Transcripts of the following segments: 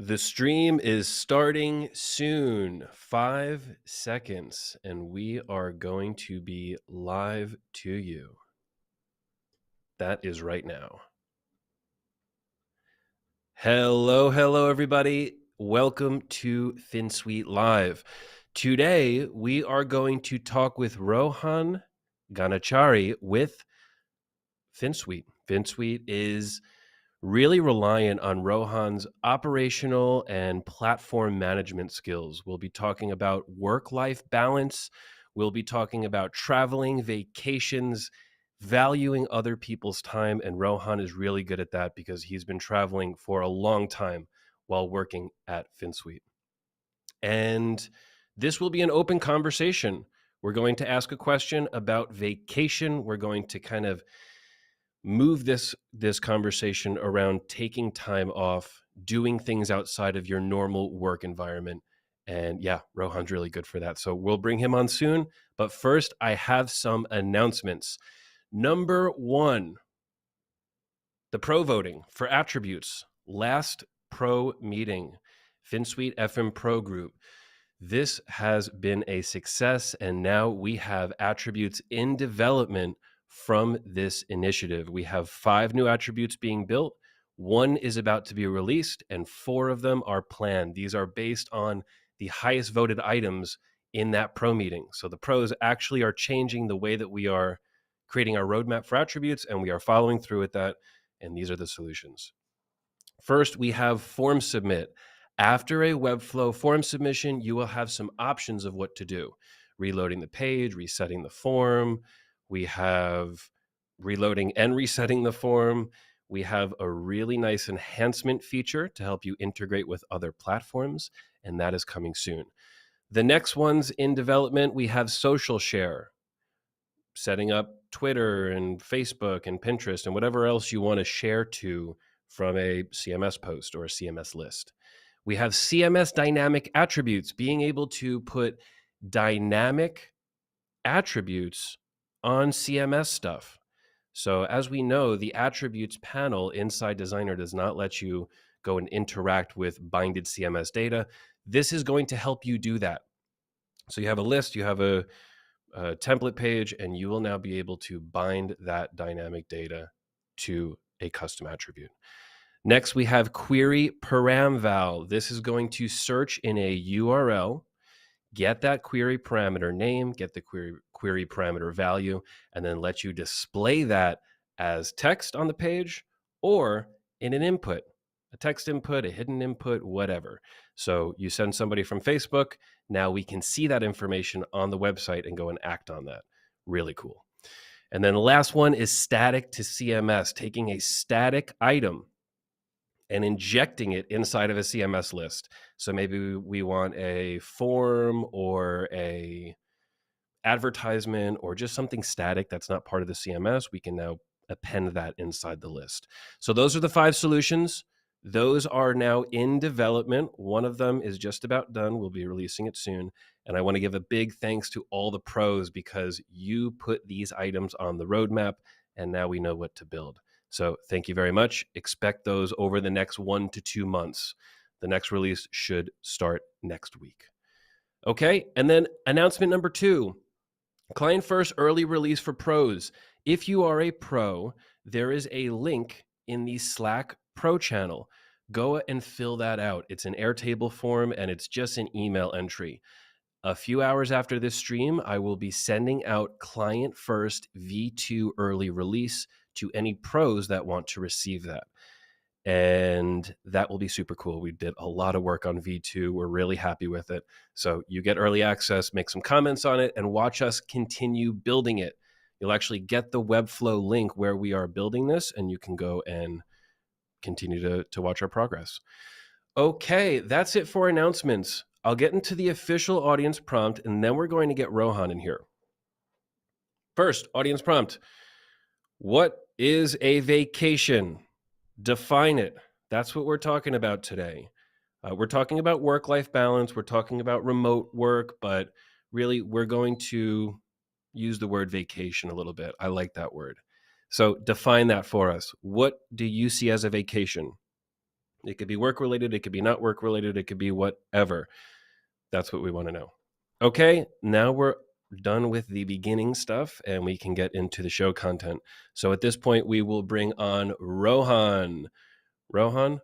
The stream is starting soon, 5 seconds, and we are going to be live to you. That is right now. Hello, everybody. Welcome to Finsweet Live. Today, we are going to talk with Rohan Ganachari with Finsweet. Finsweet is really reliant on Rohan's operational and platform management skills. We'll be talking about work-life balance. We'll be talking about traveling, vacations, valuing other people's time. And Rohan is really good at that because he's been traveling for a long time while working at Finsweet. And this will be an open conversation. We're going to ask a question about vacation. We're going to kind of move this conversation around taking time off, doing things outside of your normal work environment. And yeah, Rohan's really good for that. So we'll bring him on soon. But first, I have some announcements. Number one, the pro voting for attributes. Last pro meeting, Finsweet FM Pro Group. This has been a success, and now we have attributes in development from this initiative. We have 5 new attributes being built. 1 is about to be released, and 4 of them are planned. These are based on the highest voted items in that pro meeting. So the pros actually are changing the way that we are creating our roadmap for attributes, and we are following through with that, and these are the solutions. First, we have form submit. After a Webflow form submission, you will have some options of what to do. Reloading the page, resetting the form. We have reloading and resetting the form. We have a really nice enhancement feature to help you integrate with other platforms, and that is coming soon. The next one's in development. We have social share, setting up Twitter and Facebook and Pinterest and whatever else you want to share to from a CMS post or a CMS list. We have CMS dynamic attributes, being able to put dynamic attributes on CMS stuff. So as we know, the attributes panel inside Designer does not let you go and interact with binded CMS data. This is going to help you do that. So you have a list, you have a template page, and you will now be able to bind that dynamic data to a custom attribute. Next, we have query param_val. This is going to search in a URL, get that query parameter name, get the query parameter value, and then let you display that as text on the page or in an input, a text input, a hidden input, whatever. So you send somebody from Facebook, now we can see that information on the website and go and act on that. Really cool. And then the last one is static to CMS, taking a static item and injecting it inside of a CMS list. So maybe we want a form or a advertisement or just something static that's not part of the CMS. We can now append that inside the list. So those are the 5 solutions. Those are now in development. One of them is just about done. We'll be releasing it soon. And I want to give a big thanks to all the pros because you put these items on the roadmap and now we know what to build. So thank you very much. Expect those over the next 1 to 2 months. The next release should start next week. Okay, and then announcement number 2, client first early release for pros. If you are a pro, there is a link in the Slack pro channel. Go and fill that out. It's an Airtable form and it's just an email entry. A few hours after this stream, I will be sending out client first V2 early release to any pros that want to receive that. And that will be super cool. We did a lot of work on V2. We're really happy with it. So you get early access, make some comments on it, and watch us continue building it. You'll actually get the Webflow link where we are building this, and you can go and continue to watch our progress. Okay, that's it for announcements. I'll get into the official audience prompt, and then we're going to get Rohan in here. First, audience prompt. What is a vacation? Define it. That's what we're talking about today. We're talking about work-life balance. We're talking about remote work, but really we're going to use the word vacation a little bit. I like that word. So define that for us. What do you see as a vacation? It could be work related, it could be not work related, it could be whatever. That's what we want to know. Okay, now we're done with the beginning stuff and we can get into the show content. So at this point, we will bring on Rohan. Rohan,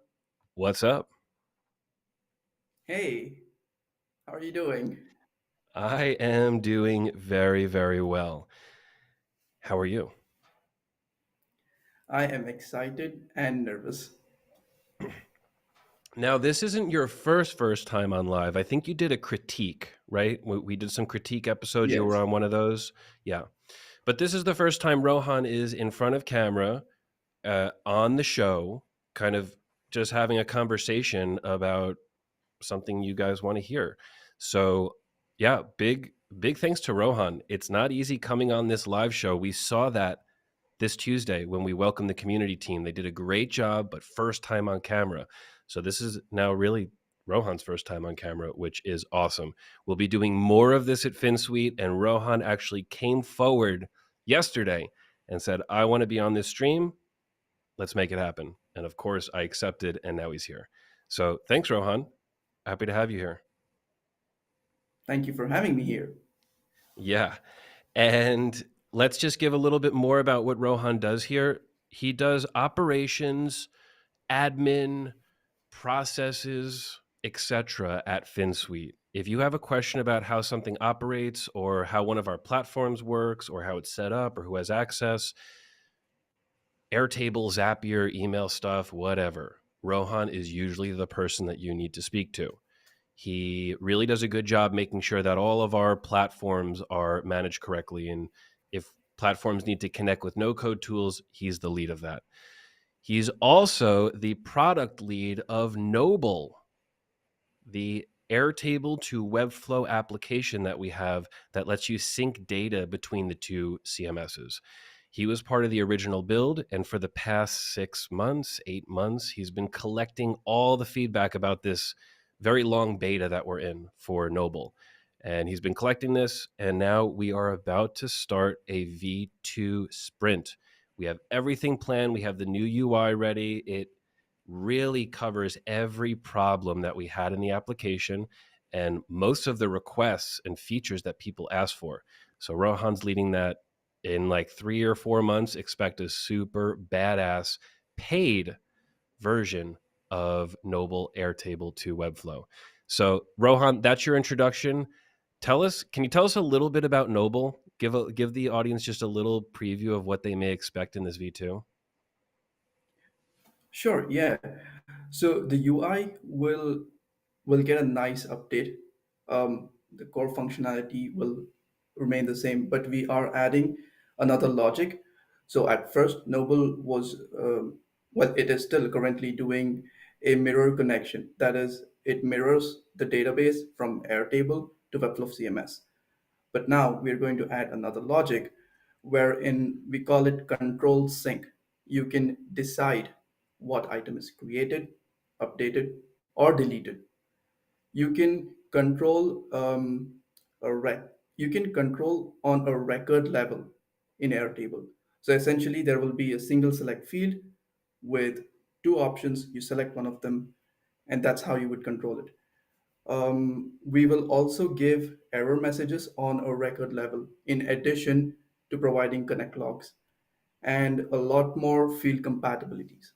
what's up? Hey, how are you doing? I am doing very, very well. How are you? I am excited and nervous. Now, this isn't your first time on live. I think you did a critique, right? We did some critique episodes. You were Yes, on one of those. Yeah. But this is the first time Rohan is in front of camera on the show, kind of just having a conversation about something you guys want to hear. So, yeah, big thanks to Rohan. It's not easy coming on this live show. We saw that this Tuesday when we welcomed the community team. They did a great job, but first time on camera. So this is now really Rohan's first time on camera, which is awesome. We'll be doing more of this at Finsweet, and Rohan actually came forward yesterday and said, I want to be on this stream. Let's make it happen. And of course, I accepted, and now he's here. So thanks, Rohan. Happy to have you here. thank you for having me here. Yeah. And let's just give a little bit more about what Rohan does here. He does operations, admin, processes, etc. at Finsweet. If you have a question about how something operates or how one of our platforms works or how it's set up or who has access, Airtable, Zapier, email stuff, whatever, Rohan is usually the person that you need to speak to. He really does a good job making sure that all of our platforms are managed correctly. And if platforms need to connect with no code tools, he's the lead of that. He's also the product lead of Noble, the Airtable to Webflow application that we have that lets you sync data between the two CMSs. He was part of the original build, and for the past 6 months, 8 months, he's been collecting all the feedback about this very long beta that we're in for Noble. And he's been collecting this, and now we are about to start a V2 sprint. We have everything planned. We have the new UI ready. It really covers every problem that we had in the application and most of the requests and features that people ask for. So Rohan's leading that. In like 3 or 4 months, expect a super badass paid version of Noble Airtable to Webflow. So Rohan, that's your introduction. Can you tell us a little bit about Noble? Give the audience just a little preview of what they may expect in this V2. Sure, yeah. So the UI will get a nice update. The core functionality will remain the same, but we are adding another logic. So at first, Noble was well, it is still currently doing a mirror connection. That is, it mirrors the database from Airtable to Webflow CMS. But now we're going to add another logic wherein we call it control sync. You can decide what item is created, updated, or deleted. You can control you can control on a record level in Airtable. So essentially, there will be a single select field with two options. You select one of them, and that's how you would control it. We will also give error messages on a record level in addition to providing connect logs and a lot more field compatibilities.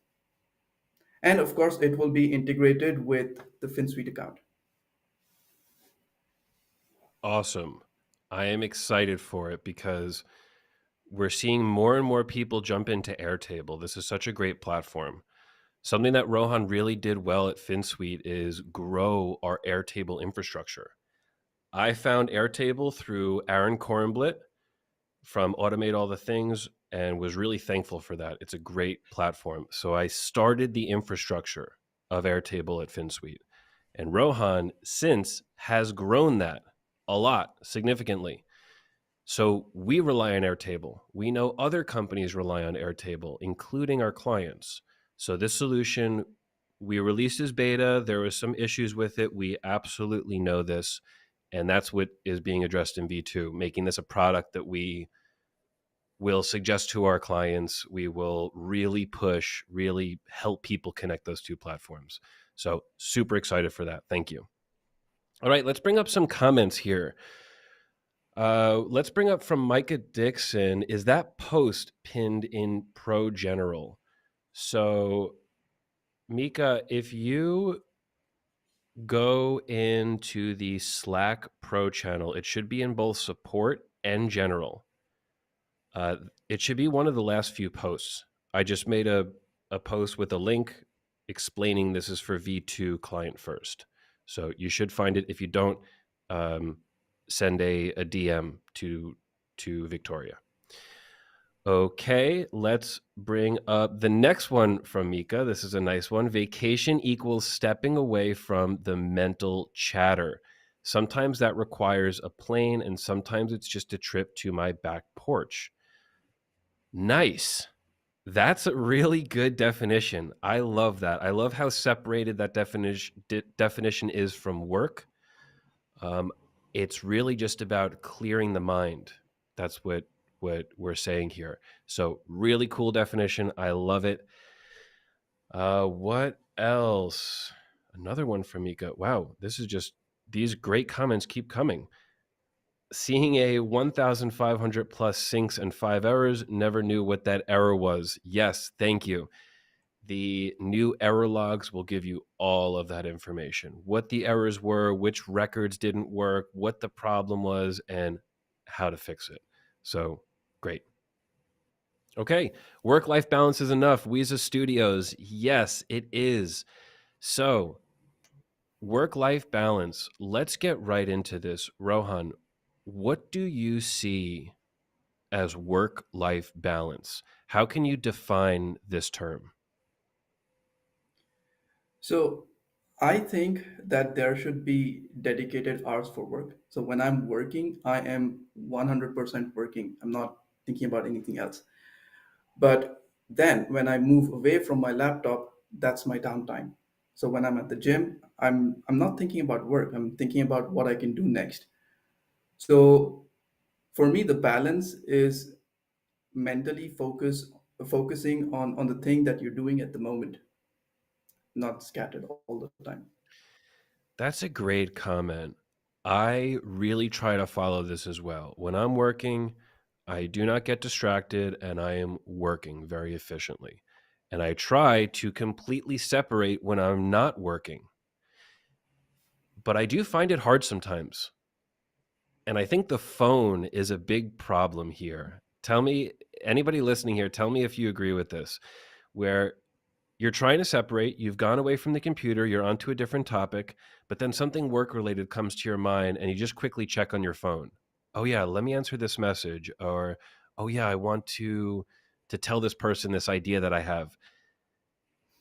And of course, it will be integrated with the Finsweet account. Awesome. I am excited for it because we're seeing more and more people jump into Airtable. This is such a great platform. Something that Rohan really did well at Finsweet is grow our Airtable infrastructure. I found Airtable through Aaron Korenblit from Automate All the Things and was really thankful for that. It's a great platform. So I started the infrastructure of Airtable at Finsweet. And Rohan since has grown that a lot significantly. So we rely on Airtable. We know other companies rely on Airtable, including our clients. So this solution, we released as beta. There was some issues with it. We absolutely know this. And that's what is being addressed in V2, making this a product that we we'll suggest to our clients, we will really push, really help people connect those two platforms. So super excited for that. Thank you. All right, let's bring up some comments here. Let's bring up from Micah Dixon. Is that post pinned in Pro General? So, Mika, if you go into the Slack Pro channel, it should be in both support and general. It should be one of the last few posts. I just made a post with a link explaining this is for V2 client first. So you should find it. If you don't, um, send a DM to Victoria. Okay, let's bring up the next one from Mika. This is a nice one. Vacation equals stepping away from the mental chatter. Sometimes that requires a plane, and sometimes it's just a trip to my back porch. Nice. That's a really good definition. I love that. I love how separated that definition is from work. Um, it's really just about clearing the mind. That's what we're saying here. So really cool definition. I love it. What else? Another one from Mika. Wow, this is just these great comments keep coming. Seeing a 1,500 plus syncs and 5 errors, never knew what that error was. Yes, thank you. The new error logs will give you all of that information, what the errors were, which records didn't work, what the problem was, and how to fix it. So great. Okay, work life balance is enough. Weeza Studios, yes, it is. So, work life balance, let's get right into this. Rohan, what do you see as work life balance? How can you define this term? So I think that there should be dedicated hours for work. So when I'm working, I am 100% working. I'm not thinking about anything else. But then when I move away from my laptop, that's my downtime. So when I'm at the gym, I'm not thinking about work. I'm thinking about what I can do next. So for me, the balance is mentally focusing on the thing that you're doing at the moment, not scattered all the time. That's a great comment. I really try to follow this as well. When I'm working, I do not get distracted and I am working very efficiently. And I try to completely separate when I'm not working. But I do find it hard sometimes. And I think the phone is a big problem here. Tell me, anybody listening here, tell me if you agree with this, where you're trying to separate, you've gone away from the computer, you're onto a different topic, but then something work related comes to your mind and you just quickly check on your phone. Oh yeah, let me answer this message, or oh yeah, I want to tell this person this idea that I have.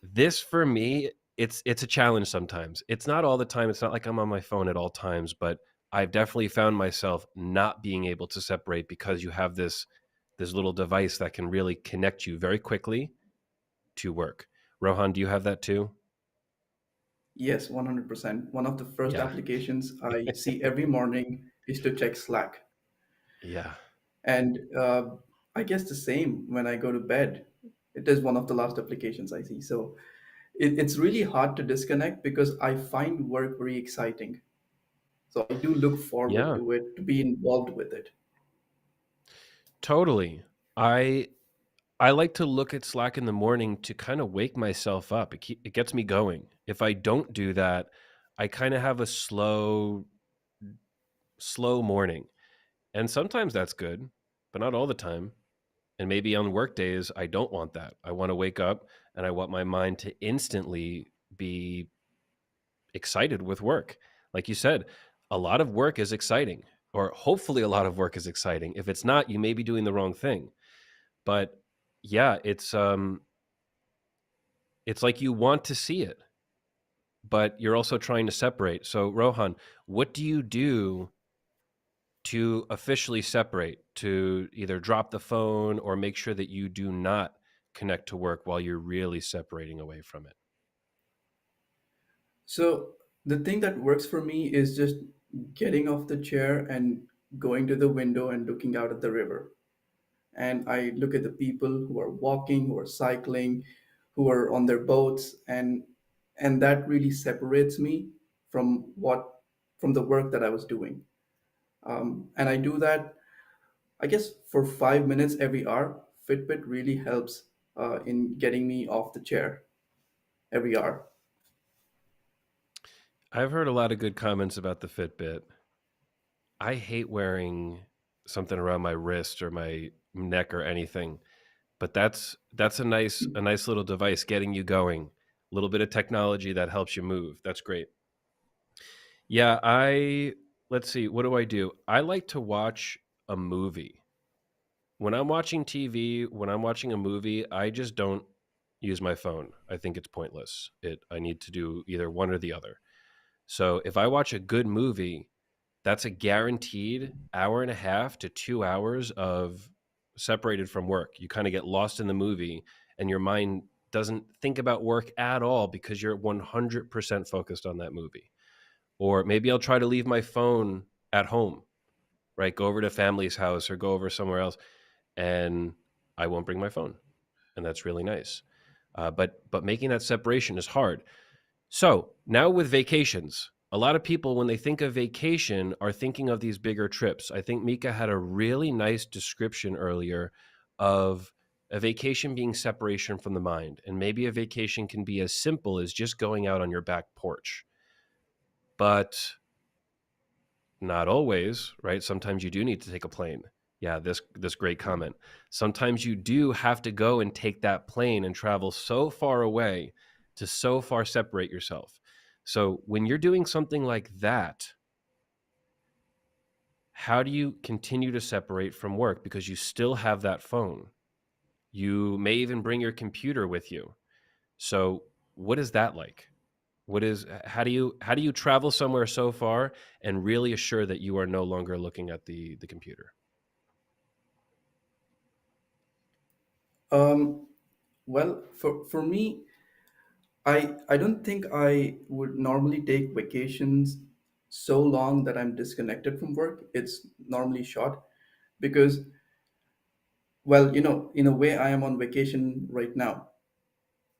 This for me, it's a challenge sometimes. It's not all the time. It's not like I'm on my phone at all times, but I've definitely found myself not being able to separate because you have this little device that can really connect you very quickly to work. Rohan, do you have that too? Yes, 100%. One of the first Yeah. applications I see every morning is to check Slack. Yeah. And I guess the same when I go to bed. It is one of the last applications I see. So it's really hard to disconnect because I find work very exciting. So I do look forward Yeah. to it, to be involved with it. Totally. I I like to look at Slack in the morning to kind of wake myself up. It gets me going. If I don't do that, I kind of have a slow morning. And sometimes that's good, but not all the time. And maybe on work days, I don't want that. I want to wake up and I want my mind to instantly be excited with work. Like you said, a lot of work is exciting, or hopefully a lot of work is exciting. If it's not, you may be doing the wrong thing. But yeah, it's like you want to see it, but you're also trying to separate. So Rohan, what do you do to officially separate, to either drop the phone or make sure that you do not connect to work while you're really separating away from it? So the thing that works for me is just getting off the chair and going to the window and looking out at the river. and I look at the people who are walking, who are cycling, who are on their boats, and that really separates me from what from the work that I was doing. And I do that, I guess, for 5 minutes every hour. Fitbit really helps in getting me off the chair every hour. I've heard a lot of good comments about the Fitbit. I hate wearing something around my wrist or my neck or anything, but that's a nice little device getting you going. A little bit of technology that helps you move. That's great. Yeah, I let's see, what do I do? I like to watch a movie. When I'm watching TV, when I'm watching a movie, I just don't use my phone. I think it's pointless. I need to do either one or the other. So if I watch a good movie, that's a guaranteed hour and a half to 2 hours of separated from work. You kind of get lost in the movie and your mind doesn't think about work at all because you're 100% focused on that movie. Or maybe I'll try to leave my phone at home, right? Go over to family's house or go over somewhere else and I won't bring my phone. And that's really nice. But making that separation is hard. So now with vacations, a lot of people, when they think of vacation, are thinking of these bigger trips. I think Mika had a really nice description earlier of a vacation being separation from the mind. And maybe a vacation can be as simple as just going out on your back porch. But not always, right? Sometimes you do need to take a plane. Yeah, this great comment. Sometimes you do have to go and take that plane and travel so far away to so far separate yourself. So when you're doing something like that, how do you continue to separate from work because you still have that phone? You may even bring your computer with you. So what is that like? What is how do you travel somewhere so far and really assure that you are no longer looking at the computer? Um, well, for me, I don't think I would normally take vacations so long that I'm disconnected from work. It's normally short because, well, in a way, I am on vacation right now.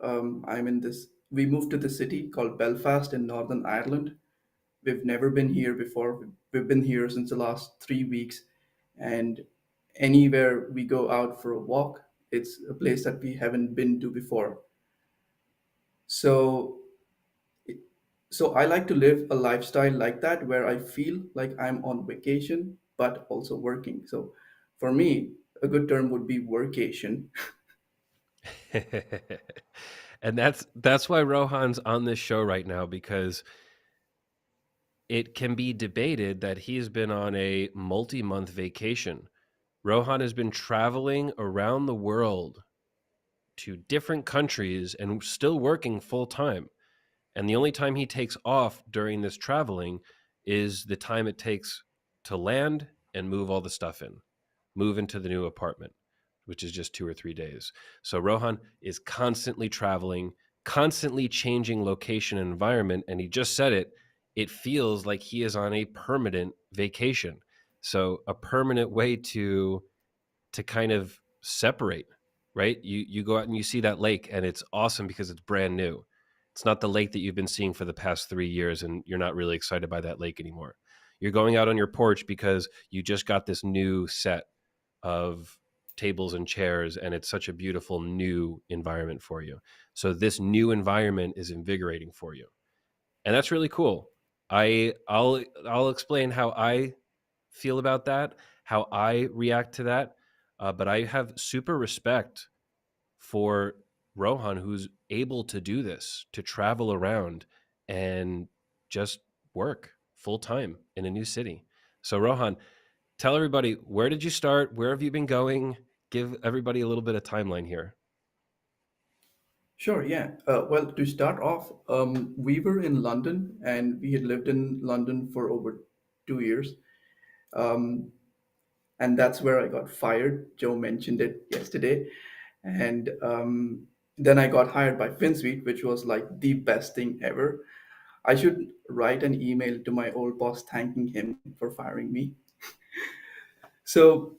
I'm in this. We moved to the city called Belfast in Northern Ireland. We've never been here before. We've been here since the last 3 weeks, and anywhere we go out for a walk, it's a place that we haven't been to before. So So I like to live a lifestyle like that where I feel like I'm on vacation but also working. So for me, a good term would be workation. And that's why Rohan's on this show right now because it can be debated that he's been on a multi-month vacation. Rohan has been traveling around the world to different countries and still working full time. And the only time he takes off during this traveling is the time it takes to land and move all the stuff in, move into the new apartment, which is just 2 or 3 days. So Rohan is constantly traveling, constantly changing location and environment. And he just said it, it feels like he is on a permanent vacation. So a permanent way to kind of separate, right? You go out and you see that lake and it's awesome because it's brand new. It's not the lake that you've been seeing for the past 3 years and you're not really excited by that lake anymore. You're going out on your porch because you just got this new set of tables and chairs and it's such a beautiful new environment for you. So this new environment is invigorating for you. And that's really cool. I'll explain how I feel about that, how I react to that. But I have super respect for Rohan, who's able to do this, to travel around and just work full time in a new city. So, Rohan, tell everybody, where did you start? Where have you been going? Give everybody a little bit of timeline here. Sure, yeah. Well, to start off, we were in London and we had lived in London for over 2 years. And that's where I got fired. Joe mentioned it yesterday. And then I got hired by Finsweet, which was like the best thing ever. I should write an email to my old boss thanking him for firing me. So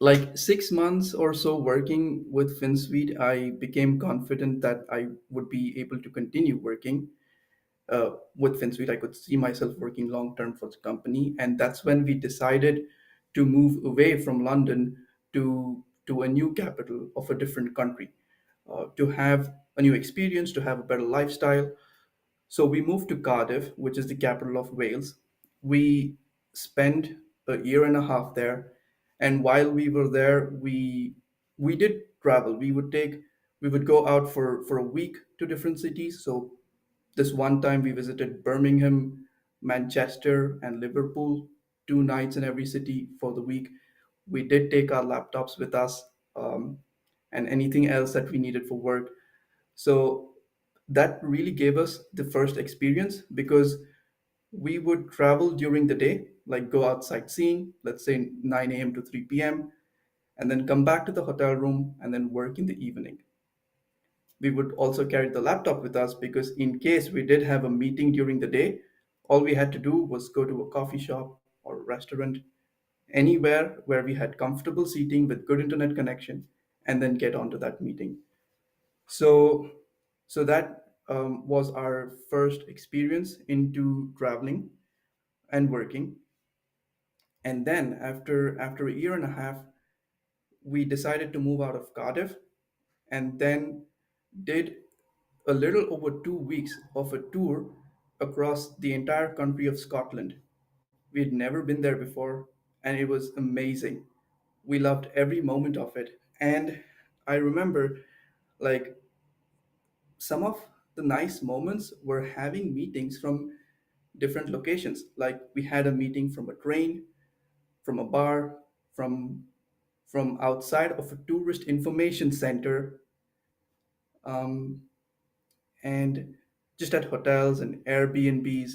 Like 6 months or so working with Finsweet, I became confident that I would be able to continue working with Finsweet. I could see myself working long term for the company, and that's when we decided to move away from London to a new capital of a different country, to have a new experience, to have a better lifestyle. So we moved to Cardiff, which is the capital of Wales. We spent a year and a half there, and while we were there, we did travel. We would go out for a week to different cities. So this one time we visited Birmingham, Manchester, and Liverpool, 2 nights in every city for the week. We did take our laptops with us, and anything else that we needed for work. So that really gave us the first experience because we would travel during the day, like go out sightseeing, let's say 9 a.m. to 3 p.m., and then come back to the hotel room and then work in the evening. We would also carry the laptop with us because, in case we did have a meeting during the day, all we had to do was go to a coffee shop or a restaurant, anywhere where we had comfortable seating with good internet connection, and then get onto that meeting. So, so that was our first experience into traveling and working. And then after a year and a half, we decided to move out of Cardiff, and then did a little over 2 weeks of a tour across the entire country of Scotland. We had never been there before, and it was amazing. We loved every moment of it. And I remember, like, some of the nice moments were having meetings from different locations. Like, we had a meeting from a train, from a bar, from outside of a tourist information center, um, and just at hotels and Airbnbs.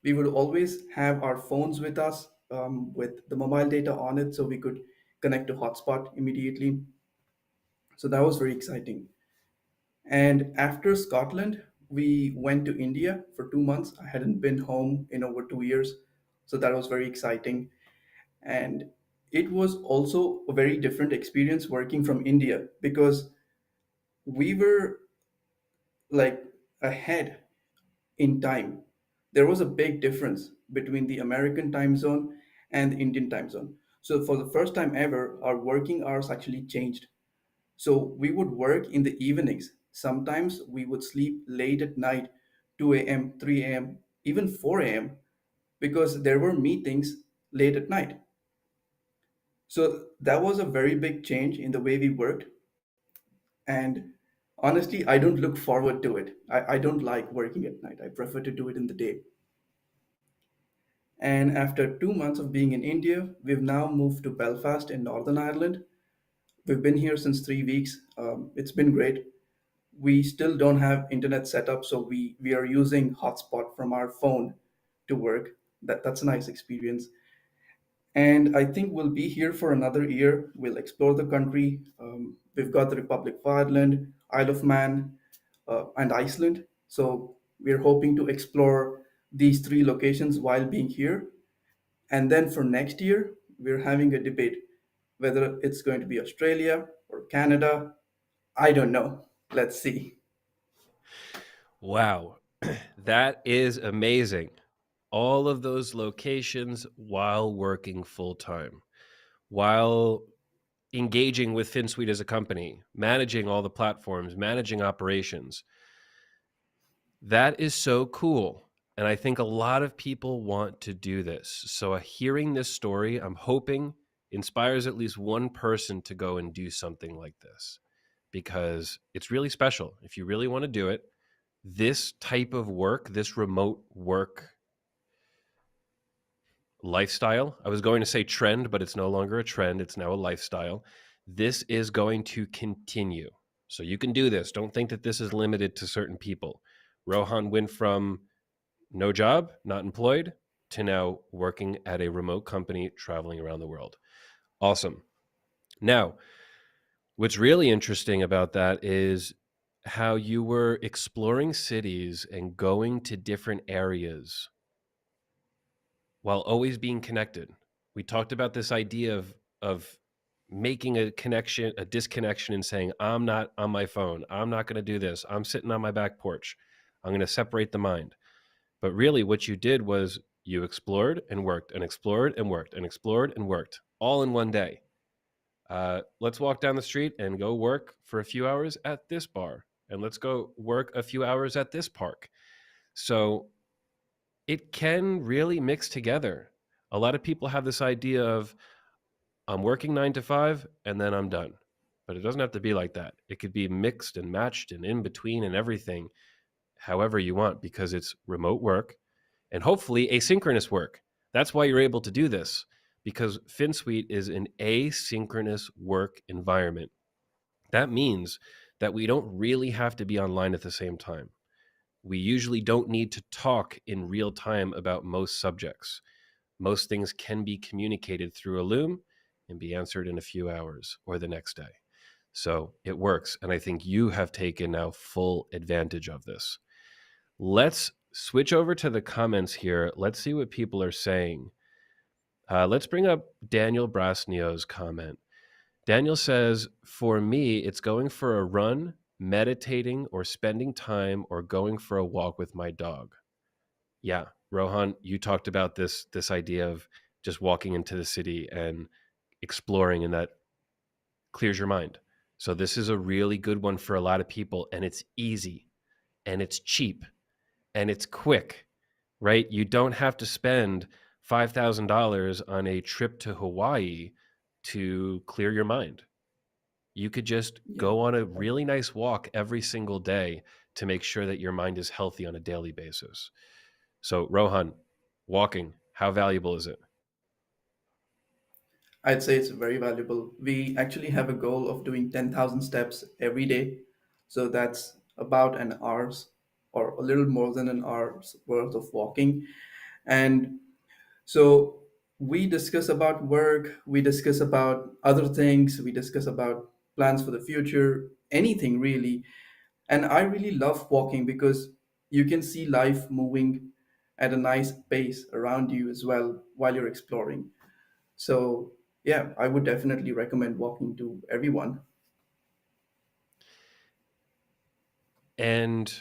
We would always have our phones with us, with the mobile data on it, so we could connect to hotspot immediately. So that was very exciting. And after Scotland, we went to India for 2 months. I hadn't been home in over 2 years, so that was very exciting. And it was also a very different experience working from India because we were like ahead in time. There was a big difference between the American time zone and the Indian time zone. So for the first time ever, our working hours actually changed. So we would work in the evenings. Sometimes we would sleep late at night, 2 a.m., 3 a.m., even 4 a.m., because there were meetings late at night. So that was a very big change in the way we worked. And honestly, I don't look forward to it. I don't like working at night. I prefer to do it in the day. And after 2 months of being in India, we've now moved to Belfast in Northern Ireland. We've been here since 3 weeks. It's been great. We still don't have internet set up, so we are using hotspot from our phone to work. That's a nice experience. And I think we'll be here for another year. We'll explore the country. We've got the Republic of Ireland, Isle of Man, and Iceland. So we're hoping to explore these three locations while being here. And then for next year, we're having a debate whether it's going to be Australia or Canada. I don't know. Let's see. Wow. That is amazing. All of those locations while working full time, while engaging with Finsweet as a company, managing all the platforms, managing operations. That is so cool. And I think a lot of people want to do this. So, hearing this story, I'm hoping inspires at least one person to go and do something like this because it's really special. If you really want to do it, this type of work, this remote work lifestyle, I was going to say trend, but it's no longer a trend. It's now a lifestyle. This is going to continue. So you can do this. Don't think that this is limited to certain people. Rohan went from no job, not employed, to now working at a remote company traveling around the world. Awesome. Now, what's really interesting about that is how you were exploring cities and going to different areas while always being connected. We talked about this idea of making a connection, a disconnection, and saying, I'm not on my phone. I'm not going to do this. I'm sitting on my back porch. I'm going to separate the mind. But really, what you did was you explored and worked and explored and worked and explored and worked all in one day. Let's walk down the street and go work for a few hours at this bar. And let's go work a few hours at this park. So it can really mix together. A lot of people have this idea of, I'm working 9 to 5 and then I'm done. But it doesn't have to be like that. It could be mixed and matched and in between and everything, however you want, because it's remote work and hopefully asynchronous work. That's why you're able to do this, because Finsweet is an asynchronous work environment. That means that we don't really have to be online at the same time. We usually don't need to talk in real time about most subjects. Most things can be communicated through a Loom and be answered in a few hours or the next day. So it works. And I think you have taken now full advantage of this. Let's switch over to the comments here. Let's see what people are saying. Let's bring up Daniel Brasnio's comment. Daniel says, for me, it's going for a run, meditating, or spending time, or going for a walk with my dog. Yeah, Rohan, you talked about this idea of just walking into the city and exploring, and that clears your mind. So this is a really good one for a lot of people, and it's easy, and it's cheap, and it's quick, right? You don't have to spend $5,000 on a trip to Hawaii to clear your mind. You could just Yeah. go on a really nice walk every single day to make sure that your mind is healthy on a daily basis. So, Rohan, walking, how valuable is it? I'd say it's very valuable. We actually have a goal of doing 10,000 steps every day. So that's about an hour's or a little more than an hour's worth of walking. And so we discuss about work, we discuss about other things, we discuss about plans for the future, anything really. And I really love walking because you can see life moving at a nice pace around you as well while you're exploring. So, yeah, I would definitely recommend walking to everyone. And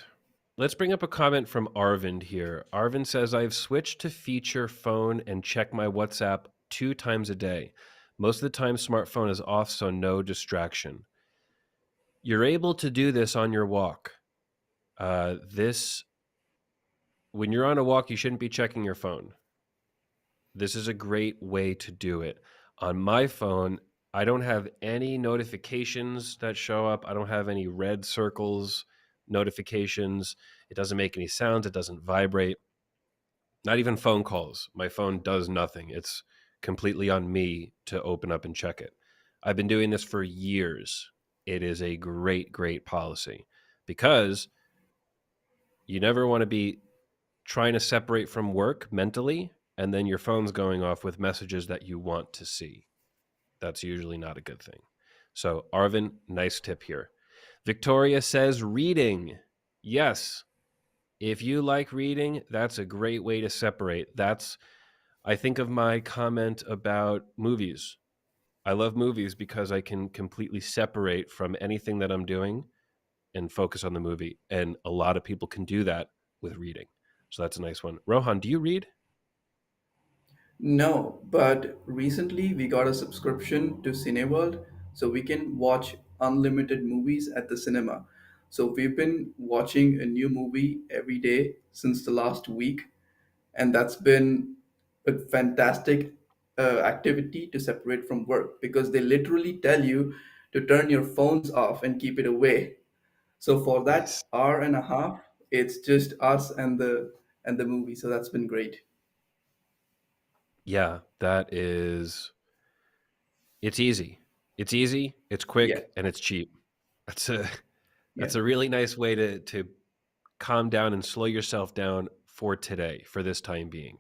let's bring up a comment from Arvind here. Arvind says, I've switched to feature phone and check my WhatsApp 2 times a day. Most of the time, smartphone is off, so no distraction. You're able to do this on your walk. This, when you're on a walk, you shouldn't be checking your phone. This is a great way to do it. On my phone, I don't have any notifications that show up. I don't have any red circles notifications. It doesn't make any sounds. It doesn't vibrate. Not even phone calls. My phone does nothing. It's completely on me to open up and check it. I've been doing this for years. It is a great, great policy because you never want to be trying to separate from work mentally and then your phone's going off with messages that you want to see. That's usually not a good thing. So, Arvin, nice tip here. Victoria says reading. Yes. If you like reading, that's a great way to separate. I think of my comment about movies. I love movies because I can completely separate from anything that I'm doing and focus on the movie. And a lot of people can do that with reading. So that's a nice one. Rohan, do you read? No, but recently we got a subscription to Cineworld so we can watch unlimited movies at the cinema. So we've been watching a new movie every day since the last week, and that's been a fantastic activity to separate from work because they literally tell you to turn your phones off and keep it away. So for that Nice. hour and a half, it's just us and the movie. So that's been great. Yeah, it's easy. It's easy, it's Yeah, quick, and it's cheap. That's a yeah. that's a really nice way to calm down and slow yourself down for today, for this time being.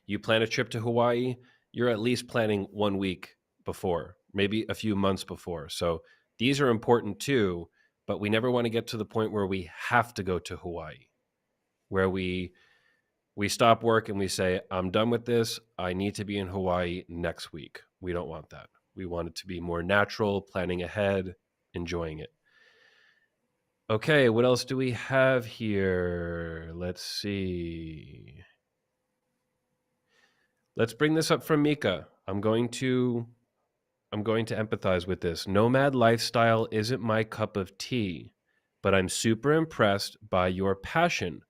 You plan a trip to Hawaii, you're at least planning 1 week before, maybe a few months before. So these are important too, but we never want to get to the point where we have to go to Hawaii, where we stop work and we say, I'm done with this. I need to be in Hawaii next week. We don't want that. We want it to be more natural, planning ahead, enjoying it. Okay, what else do we have here? Let's see. Let's bring this up from Mika. I'm going to empathize with this. Nomad lifestyle isn't my cup of tea, but I'm super impressed by your passion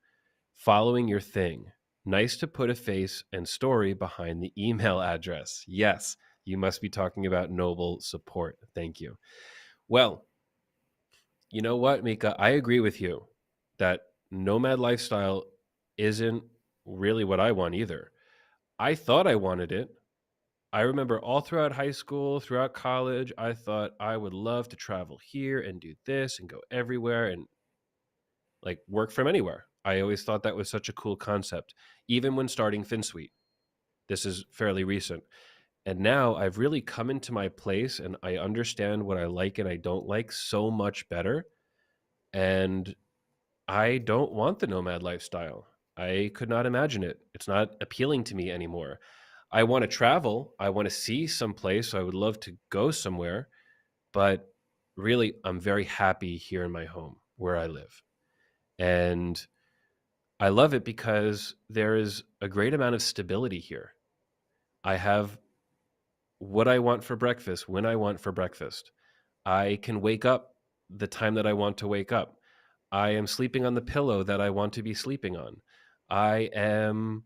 following your thing. Nice to put a face and story behind the email address. Yes, you must be talking about Noble Support. Thank you. Well, you know what, Mika? I agree with you that nomad lifestyle isn't really what I want either. I thought I wanted it. I remember all throughout high school, throughout college, I thought I would love to travel here and do this and go everywhere and like work from anywhere. I always thought that was such a cool concept, even when starting Finsweet. This is fairly recent. And now I've really come into my place and I understand what I like and I don't like so much better. And I don't want the nomad lifestyle. I could not imagine it. It's not appealing to me anymore. I want to travel. I want to see some place. I would love to go somewhere, but really I'm very happy here in my home where I live. And I love it because there is a great amount of stability here. I have what I want for breakfast when I want for breakfast. I can wake up the time that I want to wake up. I am sleeping on the pillow that I want to be sleeping on. I am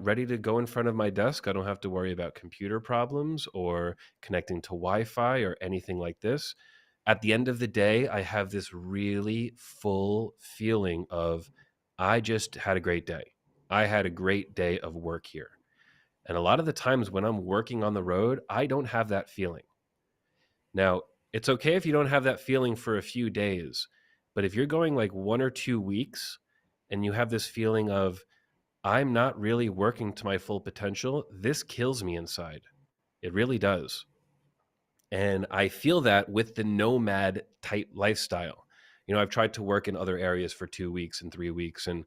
ready to go in front of my desk. I don't have to worry about computer problems or connecting to Wi Fi or anything like this. At the end of the day, I have this really full feeling of I just had a great day. I had a great day of work here. And a lot of the times when I'm working on the road, I don't have that feeling. Now, it's okay if you don't have that feeling for a few days, but if you're going like 1 or 2 weeks and you have this feeling of, I'm not really working to my full potential, this kills me inside. It really does. And I feel that with the nomad type lifestyle. I've tried to work in other areas for 2 weeks and 3 weeks, and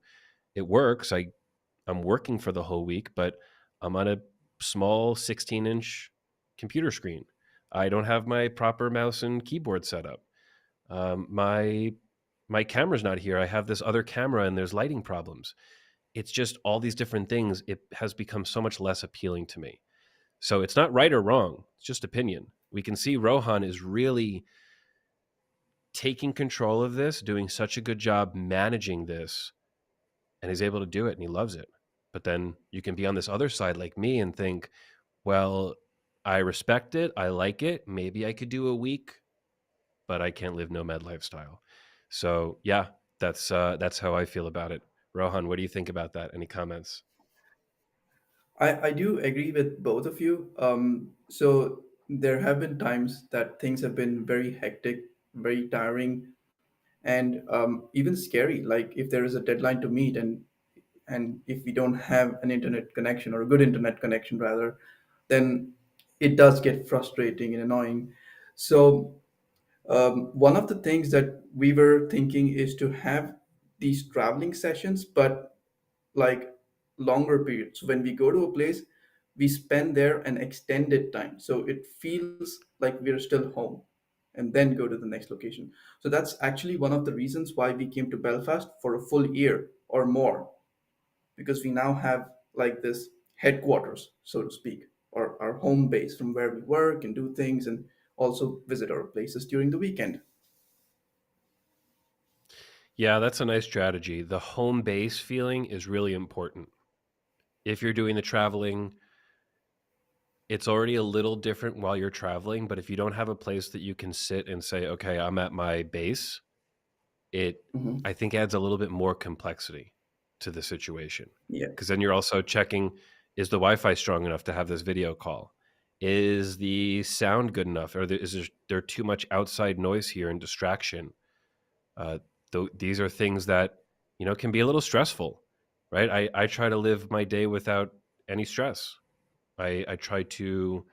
it works. I'm working for the whole week, but I'm on a small 16-inch computer screen. I don't have my proper mouse and keyboard set up. My camera's not here. I have this other camera, and there's lighting problems. It's just all these different things. It has become so much less appealing to me. So it's not right or wrong. It's just opinion. We can see Rohan is really taking control of this, doing such a good job managing this, and he's able to do it and he loves it. But then you can be on this other side like me and think, well, I respect it. I like it. Maybe I could do a week, but I can't live nomad lifestyle. So yeah, that's how I feel about it. Rohan, what do you think about that? Any comments? I do agree with both of you. So there have been times that things have been very hectic, very tiring, and even scary. Like if there is a deadline to meet, and if we don't have an internet connection or a good internet connection rather, then it does get frustrating and annoying. So one of the things that we were thinking is to have these traveling sessions, but like longer periods. So when we go to a place, we spend there an extended time. So it feels like we're still home and then go to the next location. So that's actually one of the reasons why we came to Belfast for a full year or more, because we now have like this headquarters, so to speak, or our home base from where we work and do things and also visit our places during the weekend. Yeah, that's a nice strategy. The home base feeling is really important. If you're doing the traveling, it's already a little different while you're traveling, but if you don't have a place that you can sit and say, okay, I'm at my base, it, Hmm. I think, adds a little bit more complexity to the situation. Yeah. Because then you're also checking, is the Wi-Fi strong enough to have this video call? Is the sound good enough? Or is there too much outside noise here and distraction? Uh, these are things that, can be a little stressful, right? I try to live my day without any stress. I try to,